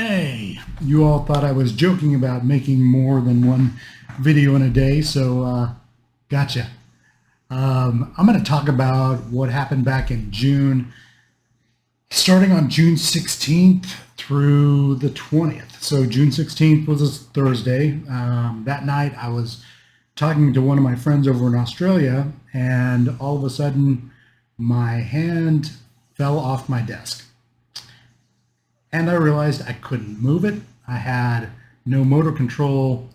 Hey, you all thought I was joking about making more than one video in a day, so gotcha. I'm going to talk about what happened back in June, starting on June 16th through the 20th. So June 16th was a Thursday. That night I was talking to one of my friends over in Australia, and all of a sudden my hand fell off my desk. And I realized I couldn't move it. I had no motor control.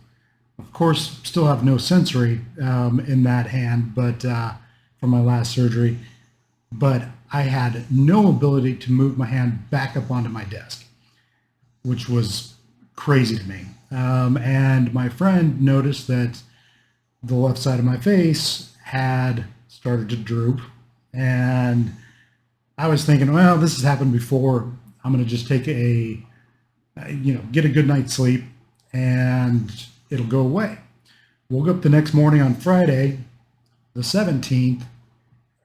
Of course, still have no sensory in that hand, but from my last surgery. But I had no ability to move my hand back up onto my desk, which was crazy to me. And my friend noticed that the left side of my face had started to droop, and I was thinking, well, this has happened before. I'm going to just take get a good night's sleep and it'll go away. Woke up the next morning on Friday, the 17th,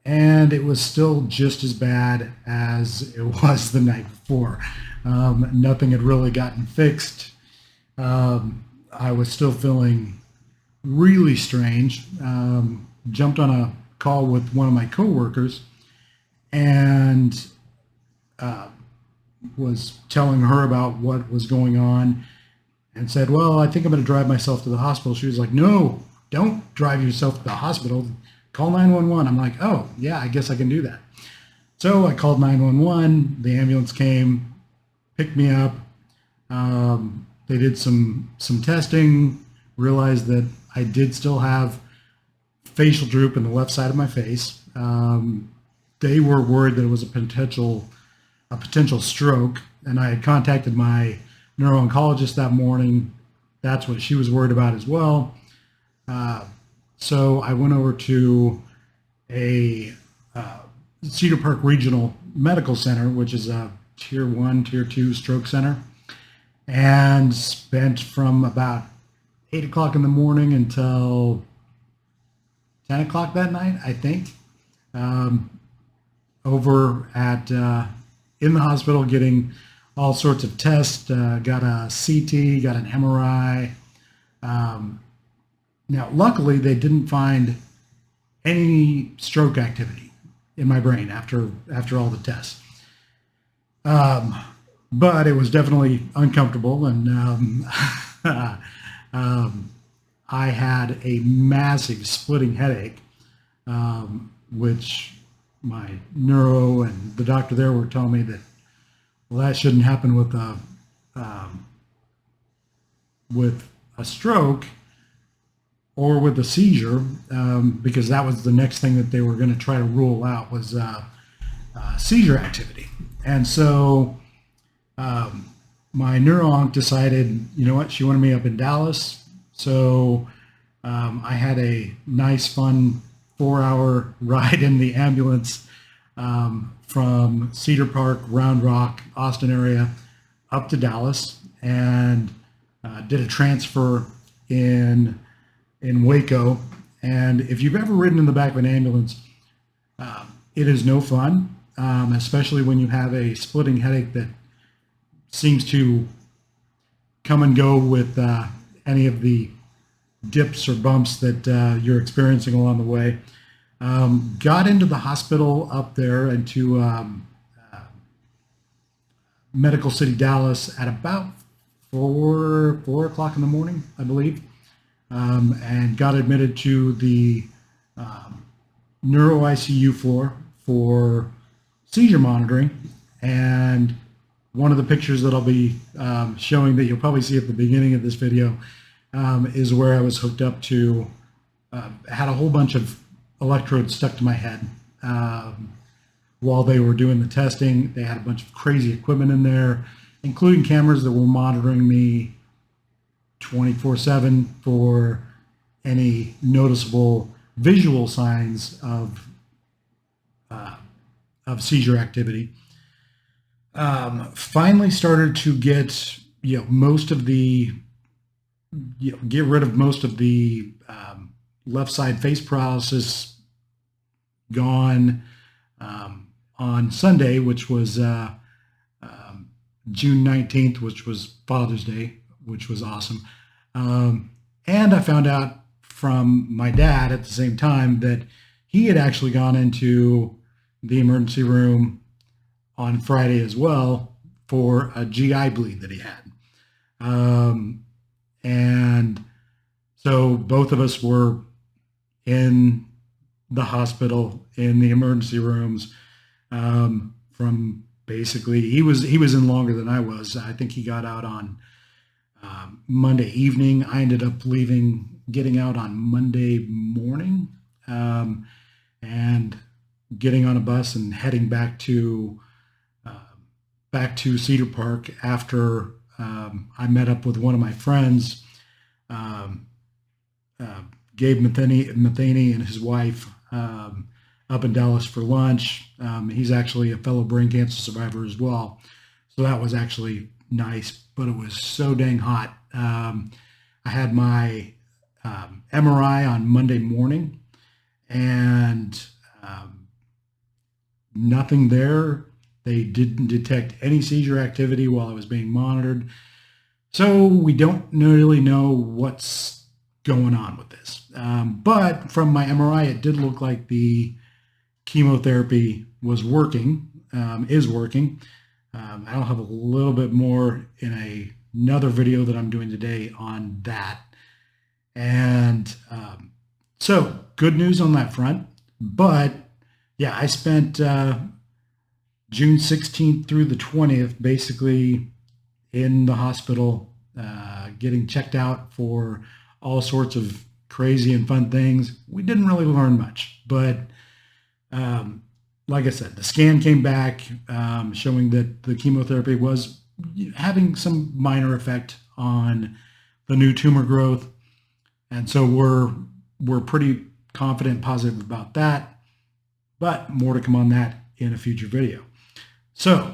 and it was still just as bad as it was the night before. Nothing had really gotten fixed. I was still feeling really strange. Jumped on a call with one of my coworkers and was telling her about what was going on and said, well, I think I'm going to drive myself to the hospital. She was like, no, don't drive yourself to the hospital. Call 911. I'm like, oh, yeah, I guess I can do that. So I called 911. The ambulance came, picked me up. They did some testing, realized that I did still have facial droop in the left side of my face. They were worried that it was a potential stroke, and I had contacted my neuro-oncologist that morning. That's what she was worried about as well. So I went over to a Cedar Park Regional Medical Center, which is a tier 1, tier 2 stroke center, and spent from about 8 o'clock in the morning until 10 o'clock that night, I think, over at in the hospital getting all sorts of tests. Got a CT, got an MRI. Now, luckily, they didn't find any stroke activity in my brain after all the tests. But it was definitely uncomfortable, and I had a massive splitting headache, which my neuro and the doctor there were telling me that, well, that shouldn't happen with a stroke or with a seizure, because that was the next thing that they were going to try to rule out was seizure activity. And so my neuro-onc decided, you know what, she wanted me up in Dallas. So I had a nice, fun 4-hour ride in the ambulance from Cedar Park, Round Rock, Austin area up to Dallas, and did a transfer in Waco. And if you've ever ridden in the back of an ambulance, it is no fun, especially when you have a splitting headache that seems to come and go with any of the dips or bumps that you're experiencing along the way. Got into the hospital up there into Medical City, Dallas at about 4 o'clock in the morning, I believe, and got admitted to the neuro ICU floor for seizure monitoring. And one of the pictures that I'll be showing that you'll probably see at the beginning of this video is where I was hooked up to, had a whole bunch of electrodes stuck to my head while they were doing the testing. They had a bunch of crazy equipment in there, including cameras that were monitoring me 24/7 for any noticeable visual signs of seizure activity. Finally started to get most of the get rid of most of the left side face paralysis gone on Sunday, which was June 19th, which was Father's Day, which was awesome. And I found out from my dad at the same time that he had actually gone into the emergency room on Friday as well for a GI bleed that he had. And so both of us were in the hospital in the emergency rooms from basically he was in longer than I was. I think he got out on Monday evening. I ended up getting out on Monday morning, and getting on a bus and heading back to Cedar Park after I met up with one of my friends, Gabe Matheny and his wife, up in Dallas for lunch. He's actually a fellow brain cancer survivor as well. So that was actually nice, but it was so dang hot. I had my MRI on Monday morning, and nothing there. They didn't detect any seizure activity while I was being monitored. So we don't really know what's going on with this. But from my MRI, it did look like the chemotherapy was working, is working. I'll have a little bit more in another video that I'm doing today on that. And so good news on that front. But yeah, I spent June 16th through the 20th basically in the hospital, getting checked out for all sorts of crazy and fun things. We didn't really learn much, but like I said, the scan came back showing that the chemotherapy was having some minor effect on the new tumor growth. And so we're pretty confident and positive about that, but more to come on that in a future video. So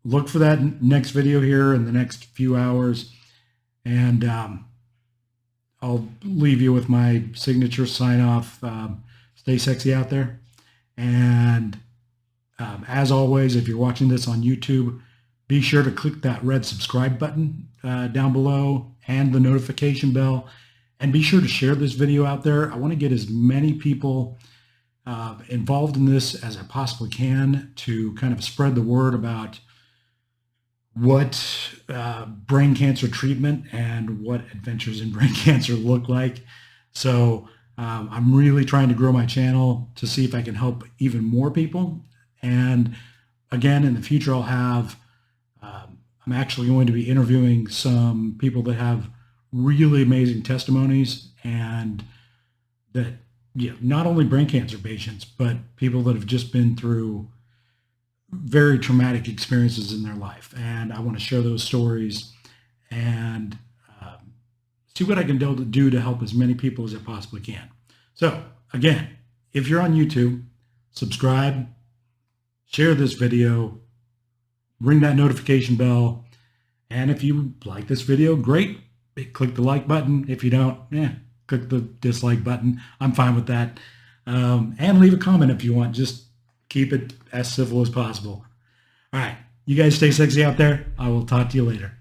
look for that next video here in the next few hours, and I'll leave you with my signature sign off. Stay sexy out there. And as always, if you're watching this on YouTube, be sure to click that red subscribe button down below and the notification bell. And be sure to share this video out there. I want to get as many people involved in this as I possibly can to kind of spread the word about what brain cancer treatment and what adventures in brain cancer look like. So I'm really trying to grow my channel to see if I can help even more people. And again, in the future, I'll have, I'm actually going to be interviewing some people that have really amazing testimonies, and that, not only brain cancer patients, but people that have just been through very traumatic experiences in their life. And I want to share those stories and see what I can do to help as many people as I possibly can. So again, if you're on YouTube, subscribe, share this video, ring that notification bell. And if you like this video, great. Click the like button. If you don't, click the dislike button. I'm fine with that. And leave a comment if you want. Just keep it as civil as possible. All right. You guys stay sexy out there. I will talk to you later.